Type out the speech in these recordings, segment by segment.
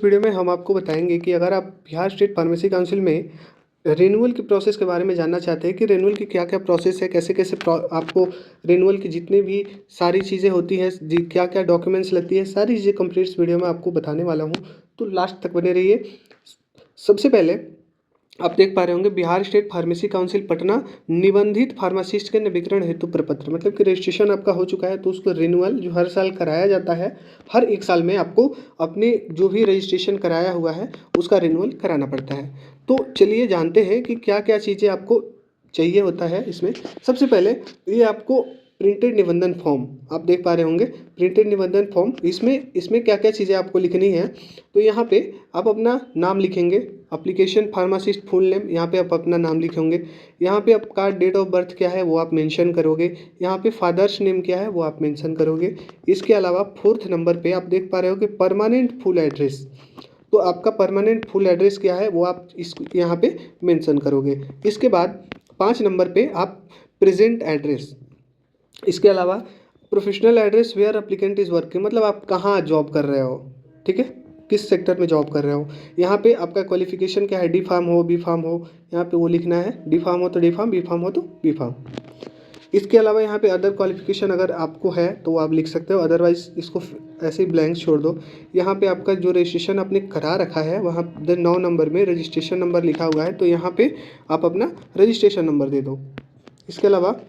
Video में हम आपको बताएंगे कि अगर आप बिहार स्टेट फार्मेसी काउंसिल में रिन्यूअल की प्रोसेस के बारे में जानना चाहते हैं कि रिन्यूअल की क्या क्या प्रोसेस है, कैसे कैसे आपको रिन्यूअल की जितने भी सारी चीज़ें होती हैं, क्या क्या डॉक्यूमेंट्स लगती है, सारी चीज़ें कंप्लीट इस वीडियो में आपको बताने वाला हूँ, तो लास्ट तक बने रहिए। सबसे पहले आप देख पा रहे होंगे Bihar state pharmacy council Patna निबंधित फार्मासिस्ट के नवीकरण हेतु प्रपत्र, मतलब कि रजिस्ट्रेशन आपका हो चुका है तो उसको रिन्यूअल जो हर साल कराया जाता है, हर एक साल में आपको अपने जो भी रजिस्ट्रेशन कराया हुआ है उसका रिन्यूअल कराना पड़ता है। तो चलिए जानते हैं कि क्या क्या चीज़ें आपको चाहिए होता है इसमें। सबसे पहले ये आपको प्रिंटेड निबंधन फॉर्म आप देख पा रहे होंगे, प्रिंटेड निबंधन फॉर्म। इसमें क्या क्या चीज़ें आपको लिखनी है, तो यहाँ पे आप अपना नाम लिखेंगे, एप्लीकेशन फार्मासिस्ट फुल नेम, यहाँ पे आप अपना नाम लिखेंगे। यहाँ पे आपका डेट ऑफ बर्थ क्या है वो आप मेंशन करोगे। यहाँ पे फादर्स नेम क्या है वो आप मेंशन करोगे। इसके अलावा 4th नंबर पे आप देख पा रहे हो कि परमानेंट फुल एड्रेस, तो आपका परमानेंट फुल एड्रेस क्या है वो आप इस यहाँ पे मेंशन करोगे। इसके बाद 5 नंबर पे आप प्रेजेंट एड्रेस, इसके अलावा professional address where applicant is working, मतलब आप कहाँ जॉब कर रहे हो, ठीक है, किस सेक्टर में जॉब कर रहे हो। यहाँ पे आपका क्वालिफिकेशन क्या है, डी फार्म हो बी फार्म हो, यहाँ पे वो लिखना है, डी फार्म हो तो डी फार्म, बी फार्म हो तो बी फार्म। इसके अलावा यहाँ पे अदर क्वालिफिकेशन अगर आपको है तो आप लिख सकते हो, अदरवाइज इसको ऐसे ही ब्लैंक छोड़ दो। यहाँ पे आपका जो रजिस्ट्रेशन आपने करा रखा है वहाँ 9 नंबर में रजिस्ट्रेशन नंबर लिखा हुआ है, तो यहाँ पे आप अपना रजिस्ट्रेशन नंबर दे दो। इसके अलावा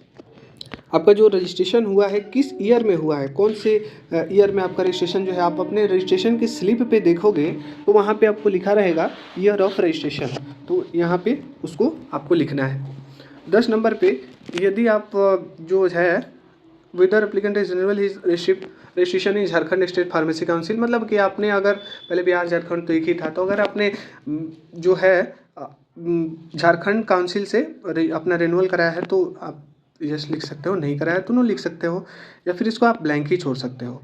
आपका जो रजिस्ट्रेशन हुआ है किस ईयर में हुआ है, कौन से ईयर में आपका रजिस्ट्रेशन जो है, आप अपने रजिस्ट्रेशन की स्लिप पे देखोगे तो वहाँ पे आपको लिखा रहेगा ईयर ऑफ रजिस्ट्रेशन, तो यहाँ पे उसको आपको लिखना है। 10 नंबर पे यदि आप जो है whether applicant is renewal his registration in Jharkhand state pharmacy council, मतलब कि आपने अगर पहले बिहार झारखंड तो एक ही था, तो अगर आपने जो है झारखंड काउंसिल से अपना रिन्यूअल कराया है तो आप यस लिख सकते हो, नहीं कराया तो नो लिख सकते हो, या फिर इसको आप ब्लैंक ही छोड़ सकते हो,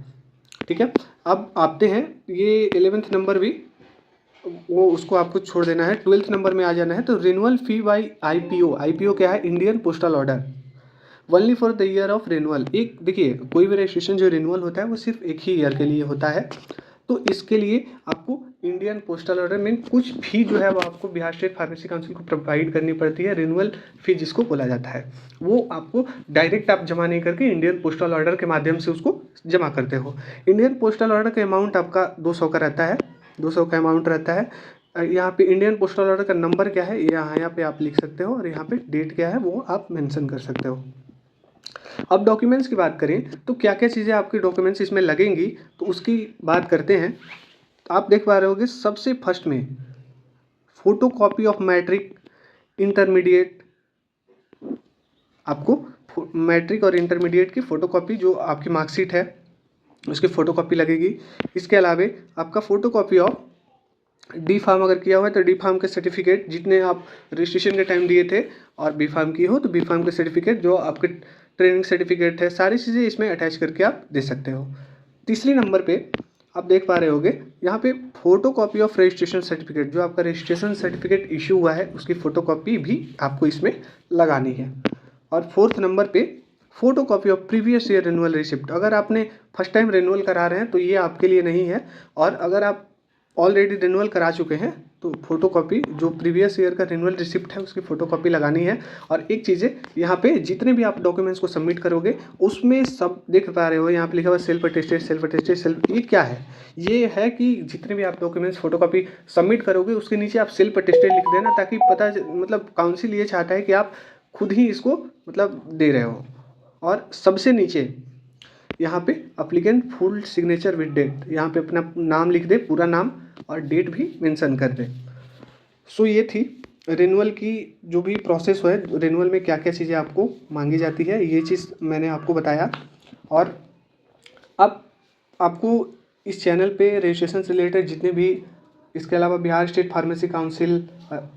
ठीक है। अब आते हैं ये 11th नंबर भी वो उसको आपको छोड़ देना है। 12th नंबर में आ जाना है, तो रिन्यूअल फी बाई आईपीओ क्या है, Indian postal order, only for the year of renewal. एक देखिए कोई भी रजिस्ट्रेशन जो रिन्यूअल होता है वो सिर्फ एक ही ईयर के लिए होता है, तो इसके लिए आपको इंडियन पोस्टल ऑर्डर में कुछ फी जो है वो आपको बिहार स्टेट फार्मेसी काउंसिल को प्रोवाइड करनी पड़ती है। रिन्यूअल फी जिसको बोला जाता है वो आपको डायरेक्ट आप जमा नहीं करके इंडियन पोस्टल ऑर्डर के माध्यम से उसको जमा करते हो। इंडियन पोस्टल ऑर्डर का अमाउंट आपका 200 का रहता है, 200 का अमाउंट रहता है। यहाँ पे इंडियन पोस्टल ऑर्डर का नंबर क्या है यहाँ पे आप लिख सकते हो, और यहाँ पे डेट क्या है वो आप मेंशन कर सकते हो। अब डॉक्यूमेंट्स की बात करें तो क्या क्या चीज़ें आपकी डॉक्यूमेंट्स इसमें लगेंगी, तो उसकी बात करते हैं। आप देख पा रहे होगे सबसे फर्स्ट में photo copy of matric intermediate, आपको मैट्रिक और इंटरमीडिएट की फ़ोटोकॉपी जो आपकी मार्कशीट है उसकी फ़ोटोकॉपी लगेगी। इसके अलावा आपका फ़ोटोकॉपी ऑफ डी फार्म अगर किया हुआ है तो डी फार्म के सर्टिफिकेट जितने आप रजिस्ट्रेशन के टाइम दिए थे, और बी फार्म की हो तो बी फार्म के सर्टिफिकेट जो आपके ट्रेनिंग सर्टिफिकेट है, सारी चीज़ें इसमें अटैच करके आप दे सकते हो। तीसरी नंबर पे आप देख पा रहे होगे यहाँ पे photo copy of registration certificate, जो आपका रजिस्ट्रेशन सर्टिफिकेट इशू हुआ है उसकी फ़ोटोकॉपी भी आपको इसमें लगानी है। और 4th नंबर पे photo copy of previous year renewal receipt, अगर आपने फर्स्ट टाइम रिन्यूअल करा रहे हैं तो ये आपके लिए नहीं है, और अगर आप ऑलरेडी रिन्यूअल करा चुके हैं तो फोटोकॉपी जो प्रीवियस ईयर का रिन्यूअल रिसिप्ट है उसकी फ़ोटोकॉपी लगानी है। और एक चीज़ है यहाँ पे जितने भी आप डॉक्यूमेंट्स को सबमिट करोगे उसमें सब देख पा रहे हो यहाँ पे लिखा हुआ सेल्फ अटेस्टेड। ये क्या है, ये है कि जितने भी आप डॉक्यूमेंट्स फोटोकॉपी सबमिट करोगे उसके नीचे आप सेल्फ अटेस्टेड लिख देना, ताकि पता मतलब काउंसिल ये चाहता है कि आप खुद ही इसको मतलब दे रहे हो। और सबसे नीचे यहाँ पे applicant full signature with date, यहाँ पे अपना नाम लिख दे, पूरा नाम और डेट भी मेंशन कर दे। सो ये थी रिन्यूअल की जो भी प्रोसेस है, रिन्यूअल में क्या क्या चीज़ें आपको मांगी जाती है, ये चीज़ मैंने आपको बताया। और अब आपको इस चैनल पे रजिस्ट्रेशन से रिलेटेड जितने भी, इसके अलावा Bihar state pharmacy council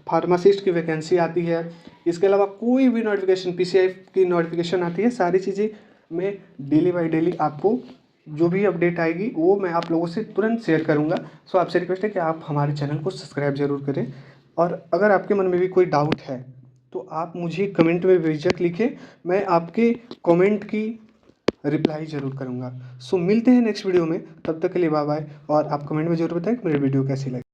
pharmacist की वैकेंसी आती है, इसके अलावा कोई भी नोटिफिकेशन पीसीआई की नोटिफिकेशन आती है, सारी चीज़ें मैं डेली बाय डेली आपको जो भी अपडेट आएगी वो मैं आप लोगों से तुरंत शेयर करूंगा। सो आपसे रिक्वेस्ट है कि आप हमारे चैनल को सब्सक्राइब जरूर करें, और अगर आपके मन में भी कोई डाउट है तो आप मुझे कमेंट में बेझिझक लिखें, मैं आपके कमेंट की रिप्लाई ज़रूर करूँगा। सो मिलते हैं नेक्स्ट वीडियो में, तब तक के लिए बाय बाय। और आप कमेंट में ज़रूर बताएं कि मेरी वीडियो कैसी लगी।